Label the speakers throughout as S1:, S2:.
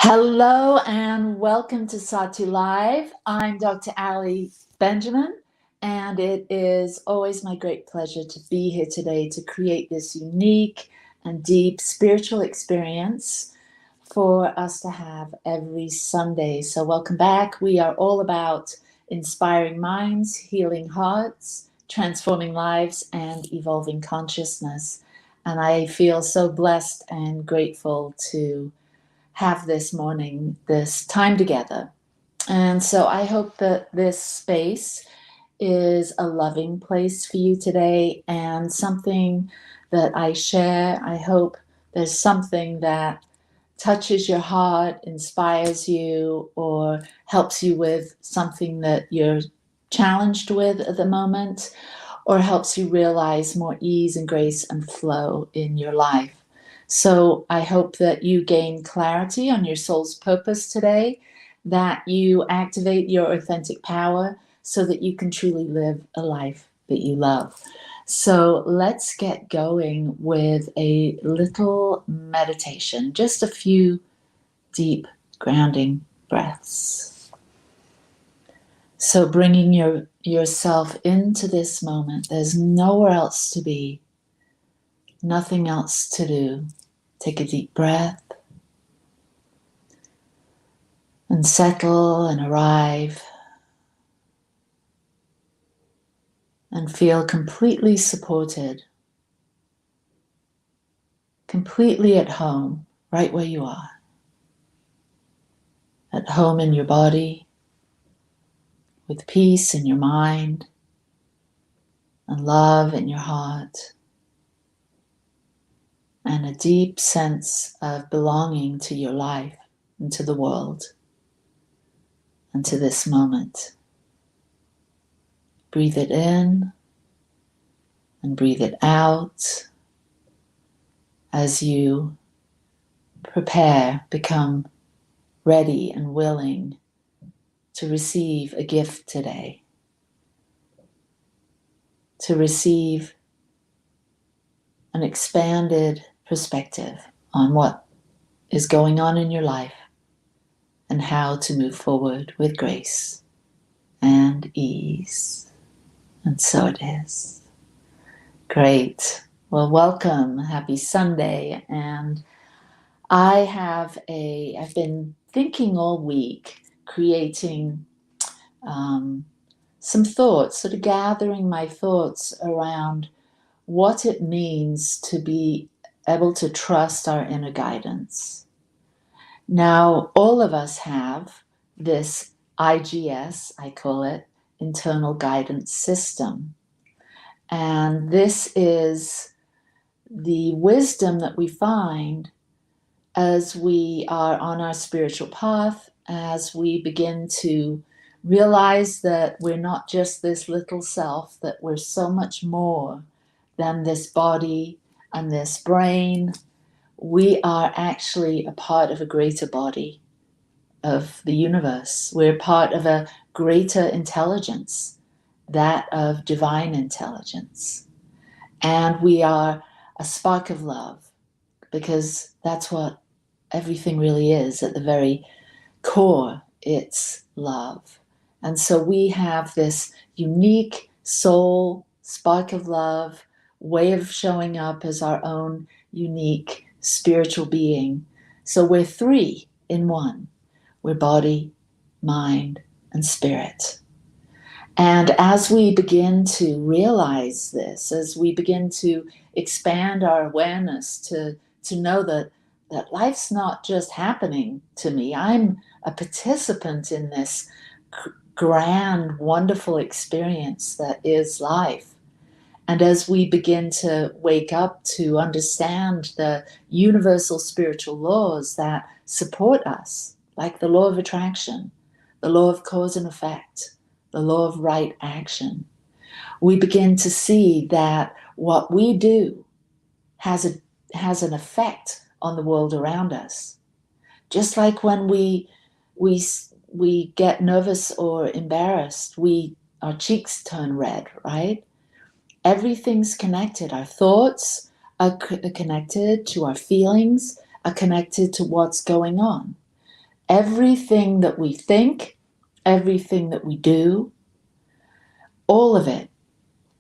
S1: Hello and welcome to Satya Live. I'm Dr. Ali Benjamin, and it is always my great pleasure to be here today to create this unique and deep spiritual experience for us to have every Sunday. So welcome back. We are all about inspiring minds, healing hearts, transforming lives, and evolving consciousness. And I feel so blessed and grateful to have this morning, this time together. And so I hope that this space is a loving place for you today and something that I share. I hope there's something that touches your heart, inspires you, or helps you with something that you're challenged with at the moment, or helps you realize more ease and grace and flow in your life. So I hope that you gain clarity on your soul's purpose today, that you activate your authentic power so that you can truly live a life that you love. So let's get going with a little meditation, just a few deep grounding breaths. So bringing yourself into this moment, there's nowhere else to be, nothing else to do. Take a deep breath and settle and arrive and feel completely supported, completely at home, right where you are. At home in your body, with peace in your mind and love in your heart, and a deep sense of belonging to your life and to the world and to this moment. Breathe it in and breathe it out as you prepare, become ready and willing to receive a gift today, to receive an expanded perspective on what is going on in your life and how to move forward with grace and ease. And so it is. Great. Well, welcome. Happy Sunday. And I've been thinking all week, creating some thoughts, sort of gathering my thoughts around what it means to be able to trust our inner guidance. Now, all of us have this IGS, I call it, internal guidance system. And this is the wisdom that we find as we are on our spiritual path, as we begin to realize that we're not just this little self, that we're so much more than this body and this brain. We are actually a part of a greater body of the universe. We're part of a greater intelligence, that of divine intelligence. And we are a spark of love, because that's what everything really is at the very core. It's love. And so we have this unique soul, spark of love, way of showing up as our own unique spiritual being. So we're three in one. We're body, mind, and spirit. And as we begin to realize this, as we begin to expand our awareness to know that life's not just happening to me, I'm a participant in this grand, wonderful experience that is life. And as we begin to wake up to understand the universal spiritual laws that support us, like the law of attraction, the law of cause and effect, the law of right action, we begin to see that what we do has an effect on the world around us. Just like when we get nervous or embarrassed, our cheeks turn red, right? Everything's connected. Our thoughts are connected to our feelings, are connected to what's going on. Everything that we think, everything that we do, all of it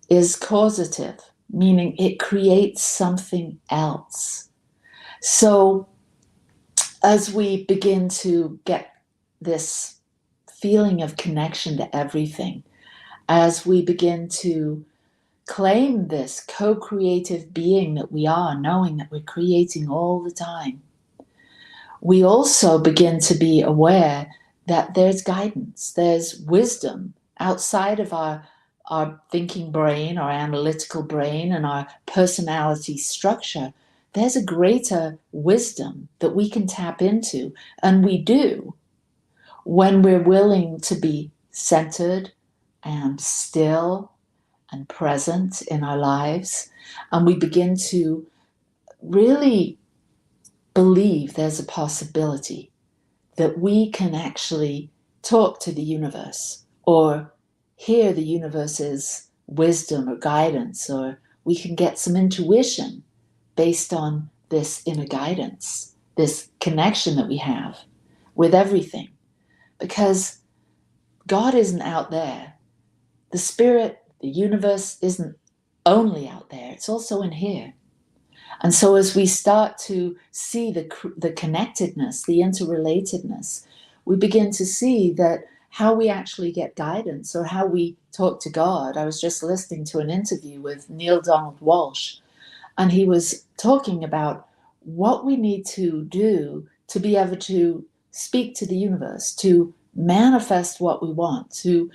S1: is causative, meaning it creates something else. So as we begin to get this feeling of connection to everything, as we begin to claim this co-creative being that we are, knowing that we're creating all the time, we also begin to be aware that there's guidance, there's wisdom outside of our thinking brain, our analytical brain, and our personality structure. There's a greater wisdom that we can tap into, and we do when we're willing to be centered and still and present in our lives, and we begin to really believe there's a possibility that we can actually talk to the universe or hear the universe's wisdom or guidance, or we can get some intuition based on this inner guidance, this connection that we have with everything. Because God isn't out there. The spirit, the universe isn't only out there, it's also in here. And so as we start to see the connectedness, the interrelatedness, we begin to see that how we actually get guidance or how we talk to God. I was just listening to an interview with Neil Donald Walsh, and he was talking about what we need to do to be able to speak to the universe, to manifest what we want, to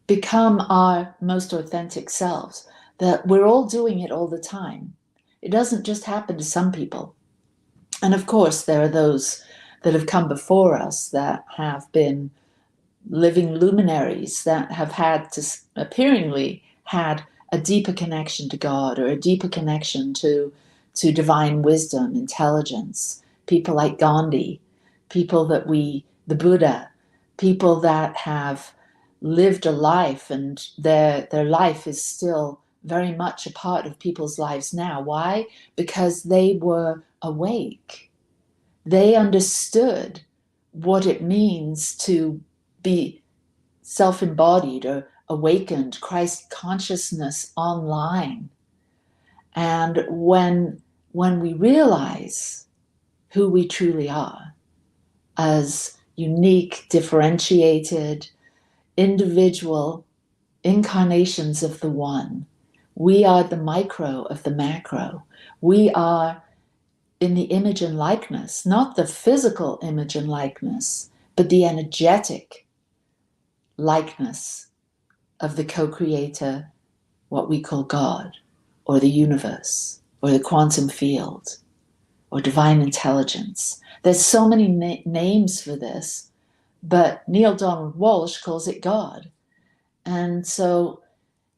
S1: become our most authentic selves, that we're all doing it all the time. It doesn't just happen to some people. And of course, there are those that have come before us that have been living luminaries, that have had to appearingly had a deeper connection to God or a deeper connection to divine wisdom, intelligence. People like Gandhi, people that the Buddha, people that have lived a life, and their life is still very much a part of people's lives now. Why? Because they were awake. They understood what it means to be self-embodied or awakened, Christ consciousness online. And when we realize who we truly are as unique, differentiated, individual incarnations of the One, we are the micro of the macro. We are in the image and likeness, not the physical image and likeness, but the energetic likeness of the co-creator, what we call God, or the universe, or the quantum field, or divine intelligence. There's so many names for this, but Neil Donald Walsh calls it God. And so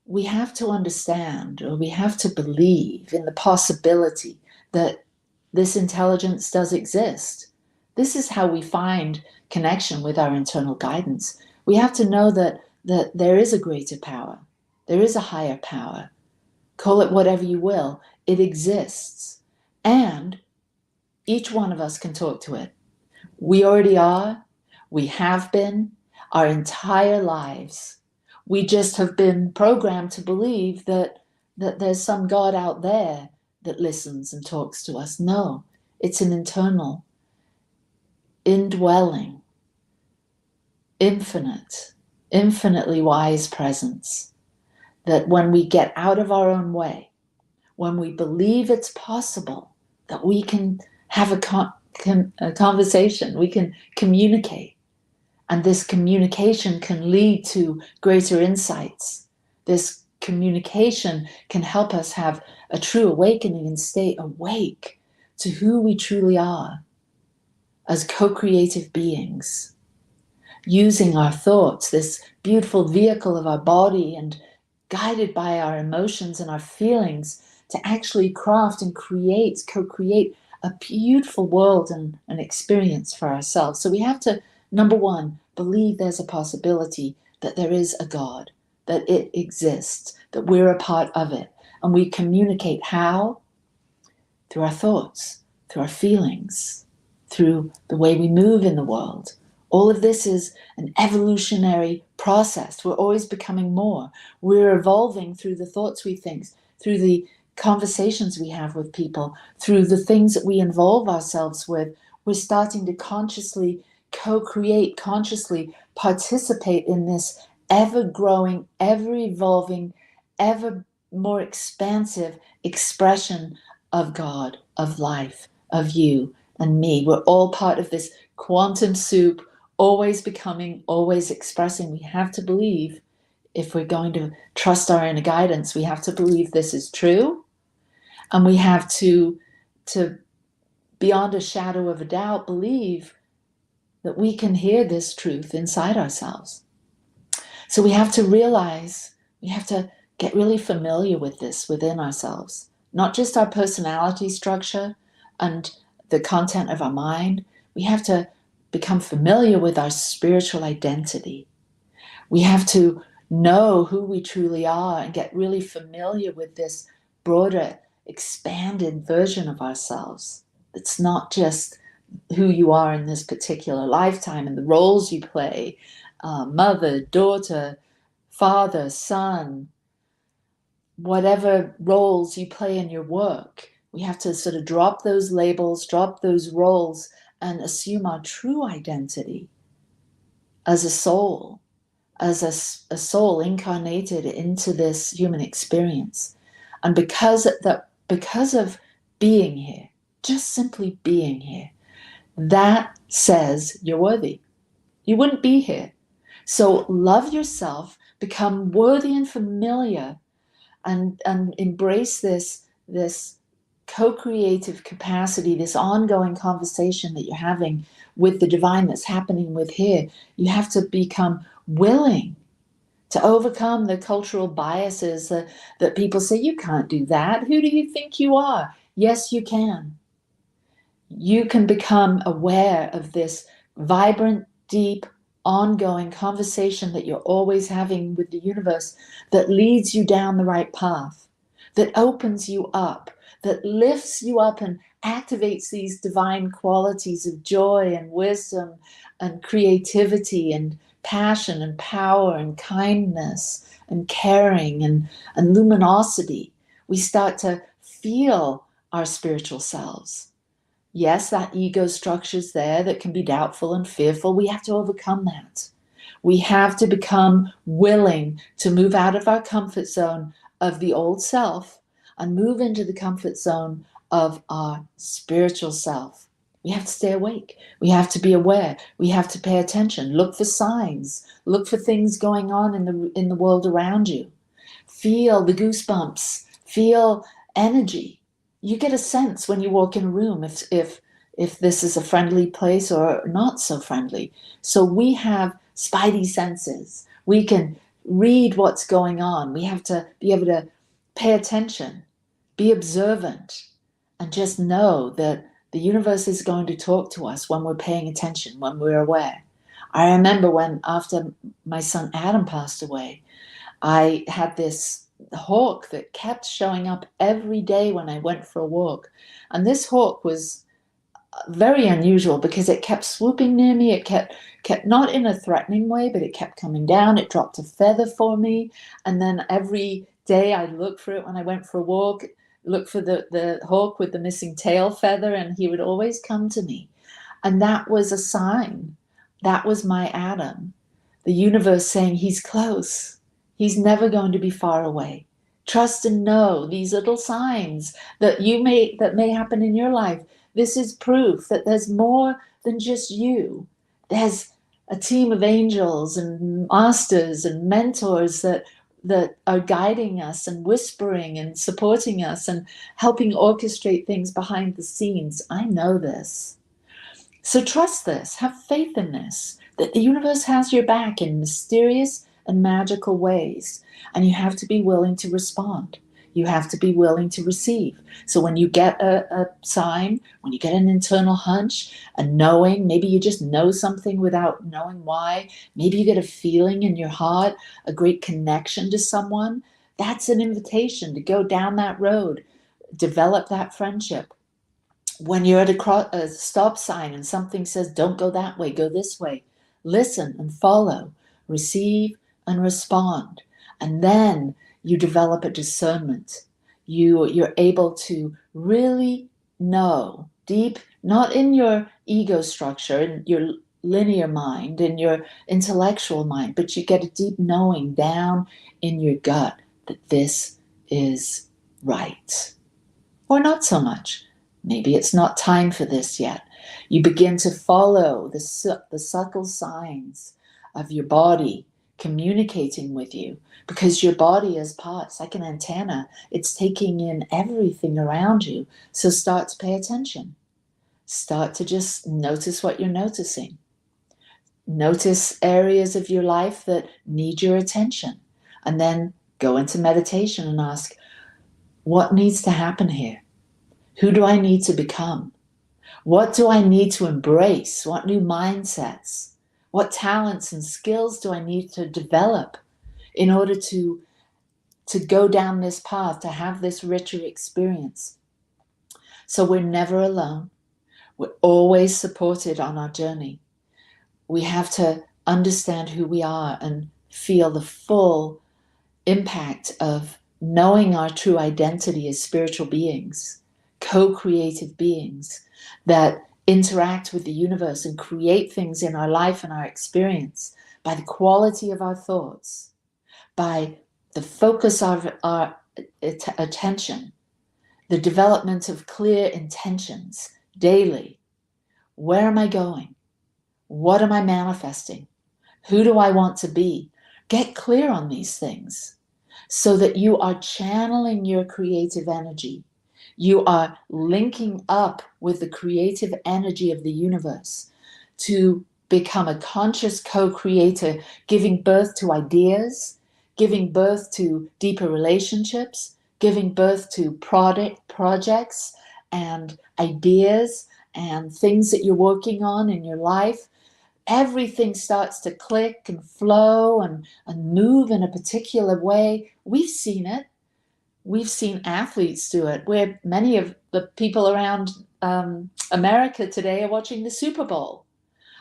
S1: we have to understand, or we have to believe in the possibility that this intelligence does exist. This is how we find connection with our internal guidance. We have to know that there is a greater power. There is a higher power. Call it whatever you will. It exists. And each one of us can talk to it. We already are. We have been our entire lives. We just have been programmed to believe that there's some God out there that listens and talks to us. No, it's an internal, indwelling, infinitely wise presence that when we get out of our own way, when we believe it's possible that we can have a conversation, we can communicate, and this communication can lead to greater insights. This communication can help us have a true awakening and stay awake to who we truly are as co-creative beings, using our thoughts, this beautiful vehicle of our body, and guided by our emotions and our feelings to actually craft and co-create a beautiful world and an experience for ourselves. So we have to, number one, believe there's a possibility that there is a God, that it exists, that we're a part of it. And we communicate how? Through our thoughts, through our feelings. through the way we move in the world. All of this is an evolutionary process. We're always becoming more. We're evolving through the thoughts we think, through the conversations we have with people, through the things that we involve ourselves with. We're starting to consciously co-create, consciously participate in this ever-growing, ever-evolving, ever more expansive expression of God, of life, of you and me. We're all part of this quantum soup, always becoming, always expressing. We have to believe, if we're going to trust our inner guidance, we have to believe this is true. And we have to beyond a shadow of a doubt, believe that we can hear this truth inside ourselves. So we have to realize, we have to get really familiar with this within ourselves, not just our personality structure and the content of our mind. We have to become familiar with our spiritual identity. We have to know who we truly are and get really familiar with this broader, expanded version of ourselves. It's not just who you are in this particular lifetime and the roles you play, mother, daughter, father, son, whatever roles you play in your work. We have to sort of drop those labels, drop those roles, and assume our true identity as a soul, as a soul incarnated into this human experience. And because of being here, just simply being here, that says you're worthy. You wouldn't be here. So love yourself, become worthy and familiar, and embrace this co-creative capacity, this ongoing conversation that you're having with the divine that's happening with here. You have to become willing to overcome the cultural biases that people say, you can't do that. Who do you think you are? Yes, you can. You can become aware of this vibrant, deep, ongoing conversation that you're always having with the universe that leads you down the right path, that opens you up, that lifts you up and activates these divine qualities of joy and wisdom and creativity and passion and power and kindness and caring and luminosity. We start to feel our spiritual selves. Yes, that ego structure's there that can be doubtful and fearful. We have to overcome that. We have to become willing to move out of our comfort zone of the old self and move into the comfort zone of our spiritual self. We have to stay awake. We have to be aware. We have to pay attention. Look for signs. Look for things going on in the world around you. Feel the goosebumps. Feel energy. You get a sense when you walk in a room if this is a friendly place or not so friendly. So we have spidey senses. We can read what's going on. We have to be able to pay attention, be observant, and just know that the universe is going to talk to us when we're paying attention, when we're aware. I remember when, after my son Adam passed away, I had this hawk that kept showing up every day when I went for a walk. And this hawk was very unusual because it kept swooping near me. It kept not in a threatening way, but it kept coming down. It dropped a feather for me. And then every day I'd look for it when I went for a walk, look for the hawk with the missing tail feather, and he would always come to me. And that was a sign. That was my Adam. The universe saying he's close. He's never going to be far away. Trust and know these little signs that may happen in your life. This is proof that there's more than just you. There's a team of angels and masters and mentors that are guiding us and whispering and supporting us and helping orchestrate things behind the scenes. I know this. So trust this. Have faith in this, that the universe has your back in mysterious and magical ways. And you have to be willing to respond. You have to be willing to receive. So when you get a sign, when you get an internal hunch, a knowing, maybe you just know something without knowing why, maybe you get a feeling in your heart, a great connection to someone, that's an invitation to go down that road, develop that friendship, When you're at a stop sign and something says, don't go that way, go this way, listen and follow, receive and respond. And then you develop a discernment. You're able to really know deep, not in your ego structure, in your linear mind, in your intellectual mind, but you get a deep knowing down in your gut that this is right. Or not so much. Maybe it's not time for this yet. You begin to follow the subtle signs of your body communicating with you, because your body is parts like an antenna. It's taking in everything around you. So start to pay attention. Start to just notice what you're noticing. Notice areas of your life that need your attention. And then go into meditation and ask, what needs to happen here? Who do I need to become? What do I need to embrace? What new mindsets? What talents and skills do I need to develop in order to go down this path, to have this richer experience? So we're never alone. We're always supported on our journey. We have to understand who we are and feel the full impact of knowing our true identity as spiritual beings, co-creative beings that interact with the universe and create things in our life and our experience by the quality of our thoughts, by the focus of our attention, the development of clear intentions daily. Where am I going? What am I manifesting? Who do I want to be? Get clear on these things so that you are channeling your creative energy. You are linking up with the creative energy of the universe to become a conscious co-creator, giving birth to ideas, giving birth to deeper relationships, giving birth to projects and ideas and things that you're working on in your life. Everything starts to click and flow and move in a particular way. We've seen it. We've seen athletes do it, where many of the people around America today are watching the Super Bowl,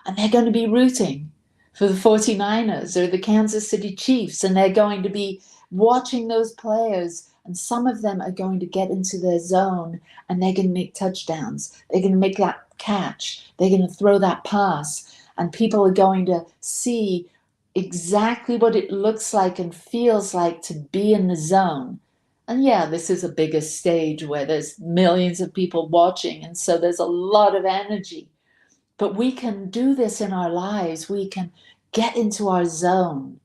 S1: and they're going to be rooting for the 49ers or the Kansas City Chiefs, and they're going to be watching those players, and some of them are going to get into their zone, and they're going to make touchdowns. They're going to make that catch. They're going to throw that pass, and people are going to see exactly what it looks like and feels like to be in the zone. And yeah, this is a bigger stage where there's millions of people watching, and so there's a lot of energy. But we can do this in our lives. We can get into our zone.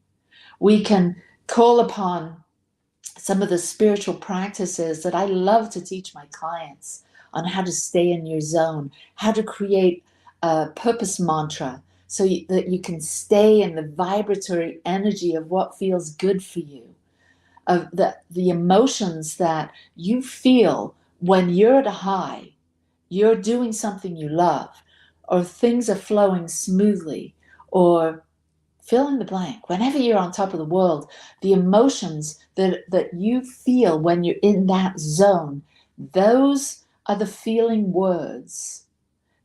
S1: We can call upon some of the spiritual practices that I love to teach my clients on how to stay in your zone, how to create a purpose mantra so that you can stay in the vibratory energy of what feels good for you, of the emotions that you feel when you're at a high, you're doing something you love, or things are flowing smoothly, or fill in the blank. Whenever you're on top of the world, the emotions that you feel when you're in that zone, those are the feeling words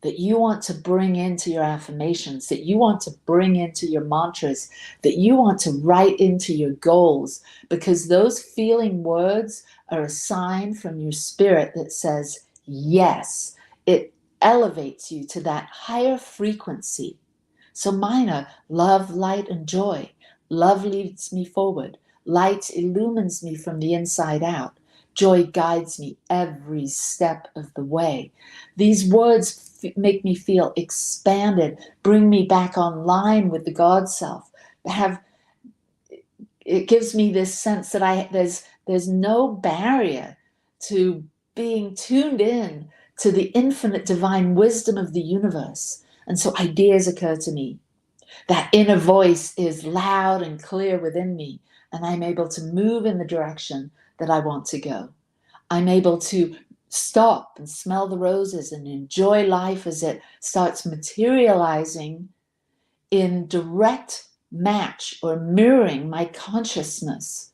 S1: that you want to bring into your affirmations, that you want to bring into your mantras, that you want to write into your goals, because those feeling words are a sign from your spirit that says, yes, it elevates you to that higher frequency. So mine are love, light, and joy. Love leads me forward. Light illumines me from the inside out. Joy guides me every step of the way. These words make me feel expanded, bring me back online with the God self. It gives me this sense that there's no barrier to being tuned in to the infinite divine wisdom of the universe. And so ideas occur to me. That inner voice is loud and clear within me, and I'm able to move in the direction that I want to go. I'm able to stop and smell the roses and enjoy life as it starts materializing in direct match or mirroring my consciousness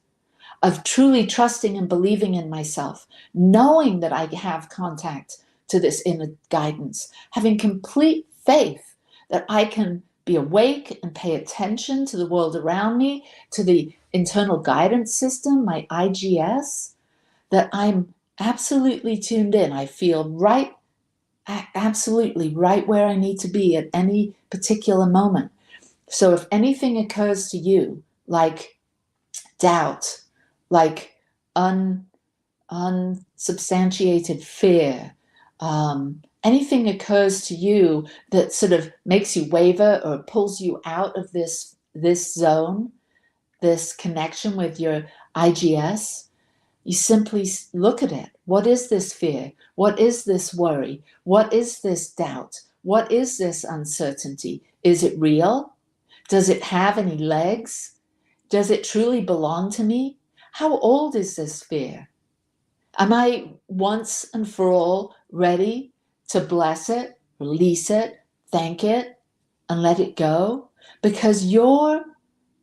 S1: of truly trusting and believing in myself, knowing that I have contact to this inner guidance, having complete faith that I can be awake and pay attention to the world around me, to the internal guidance system, my IGS, that I'm absolutely tuned in. I feel right, absolutely right where I need to be at any particular moment. So if anything occurs to you, like doubt, like unsubstantiated fear, anything occurs to you that sort of makes you waver or pulls you out of this zone, this connection with your IGS, you simply look at it. What is this fear? What is this worry? What is this doubt? What is this uncertainty? Is it real? Does it have any legs? Does it truly belong to me? How old is this fear? Am I once and for all ready to bless it, release it, thank it, and let it go? Because your,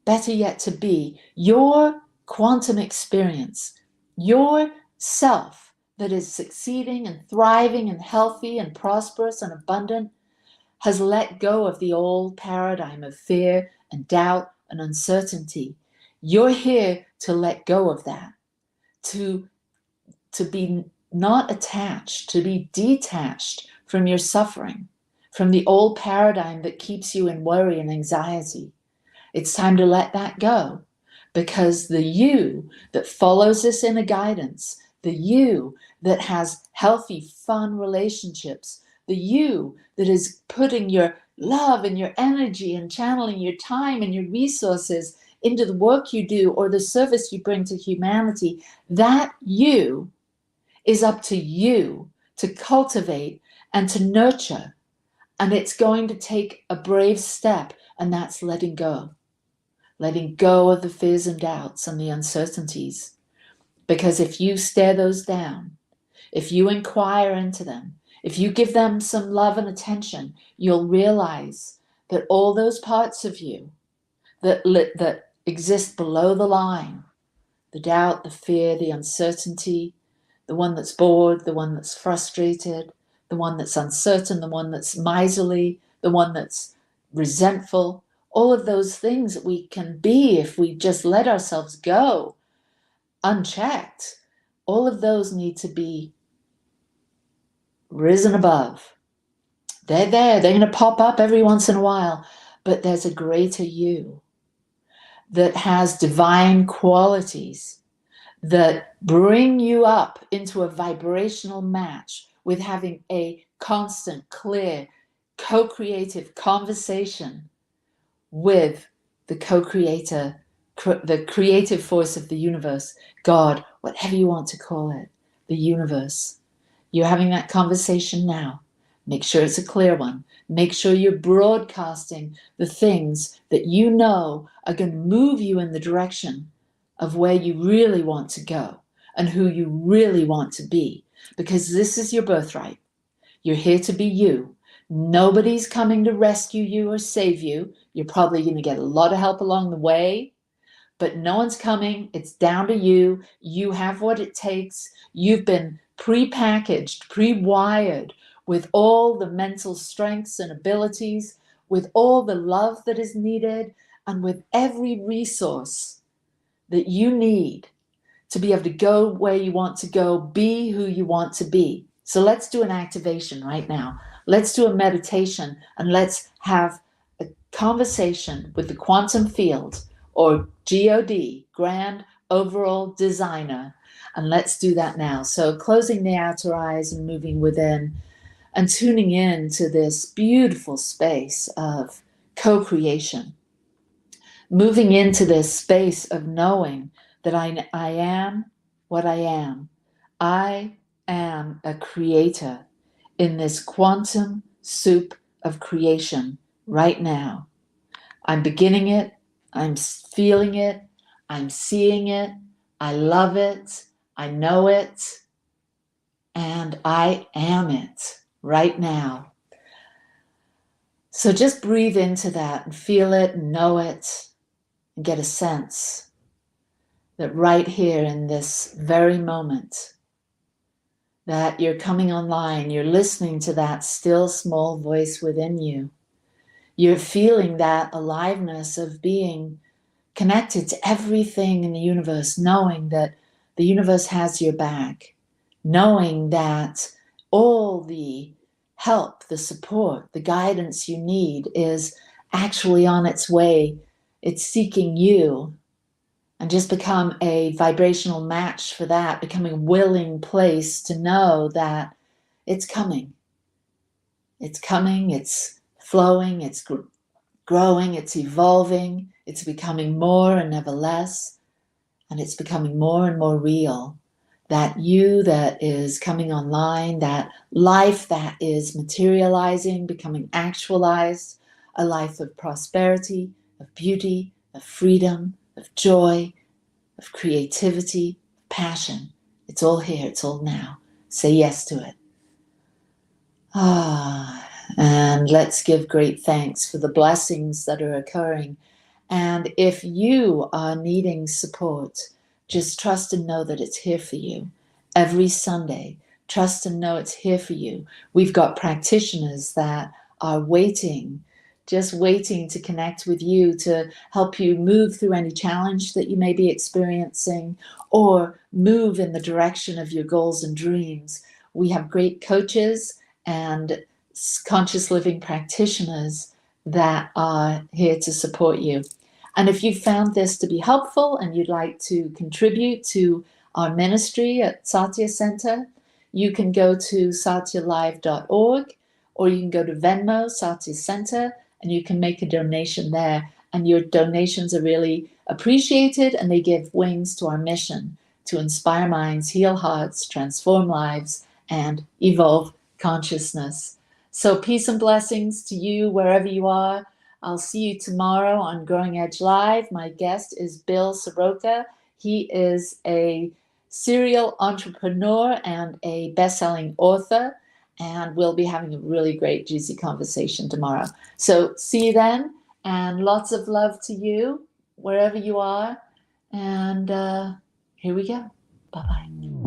S1: better yet to be, your quantum experience, your self that is succeeding and thriving and healthy and prosperous and abundant, has let go of the old paradigm of fear and doubt and uncertainty. You're here to let go of that, to be not attached, to be detached from your suffering, from the old paradigm that keeps you in worry and anxiety. It's time to let that go, because the you that follows this inner guidance, the you that has healthy, fun relationships, the you that is putting your love and your energy and channeling your time and your resources into the work you do or the service you bring to humanity, that you is up to you to cultivate and to nurture. And it's going to take a brave step, and that's letting go. Letting go of the fears and doubts and the uncertainties. Because if you stare those down, if you inquire into them, if you give them some love and attention, you'll realize that all those parts of you that exist below the line, the doubt, the fear, the uncertainty, the one that's bored, the one that's frustrated, the one that's uncertain, the one that's miserly, the one that's resentful, all of those things that we can be if we just let ourselves go unchecked, all of those need to be risen above. They're there, they're going to pop up every once in a while, but there's a greater you that has divine qualities that bring you up into a vibrational match with having a constant, clear, co-creative conversation with the co-creator, the creative force of the universe, God, whatever you want to call it, the universe. You're having that conversation now. Make sure it's a clear one. Make sure you're broadcasting the things that you know are going to move you in the direction of where you really want to go and who you really want to be, because this is your birthright. You're here to be you. Nobody's coming to rescue you or save you. You're probably going to get a lot of help along the way, but no one's coming. It's down to you. You have what it takes. You've been pre-packaged, pre-wired with all the mental strengths and abilities, with all the love that is needed, and with every resource that you need to be able to go where you want to go, be who you want to be. So let's do an activation right now. Let's do a meditation, and let's have a conversation with the quantum field, or God, Grand Overall Designer. And let's do that now. So closing the outer eyes and moving within and tuning in to this beautiful space of co-creation. Moving into this space of knowing that I am what I am. I am a creator in this quantum soup of creation right now. I'm beginning it. I'm feeling it. I'm seeing it. I love it. I know it. And I am it right now. So just breathe into that and feel it and know it and get a sense that right here in this very moment, that you're coming online, you're listening to that still small voice within you. You're feeling that aliveness of being connected to everything in the universe, knowing that the universe has your back, knowing that all the help, the support, the guidance you need is actually on its way. It's seeking you. And just become a vibrational match for that, becoming a willing place to know that it's coming. It's coming, it's flowing, it's growing, it's evolving, it's becoming more and never less, and it's becoming more and more real. That you that is coming online, that life that is materializing, becoming actualized, a life of prosperity, of beauty, of freedom, of joy, of creativity, passion. It's all here, it's all now. Say yes to it. And let's give great thanks for the blessings that are occurring. And if you are needing support, just trust and know that it's here for you. Every Sunday, trust and know it's here for you. We've got practitioners that are waiting, just waiting to connect with you, to help you move through any challenge that you may be experiencing or move in the direction of your goals and dreams. We have great coaches and conscious living practitioners that are here to support you. And if you found this to be helpful and you'd like to contribute to our ministry at Satya Center, you can go to satyalive.org, or you can go to Venmo, Satya Center, and you can make a donation there. And your donations are really appreciated, and they give wings to our mission to inspire minds, heal hearts, transform lives, and evolve consciousness. So peace and blessings to you wherever you are. I'll see you tomorrow on Growing Edge Live. My guest is Bill Soroka. He is a serial entrepreneur and a best-selling author, and we'll be having a really great, juicy conversation tomorrow. So see you then, and lots of love to you wherever you are. And here we go. Bye-bye.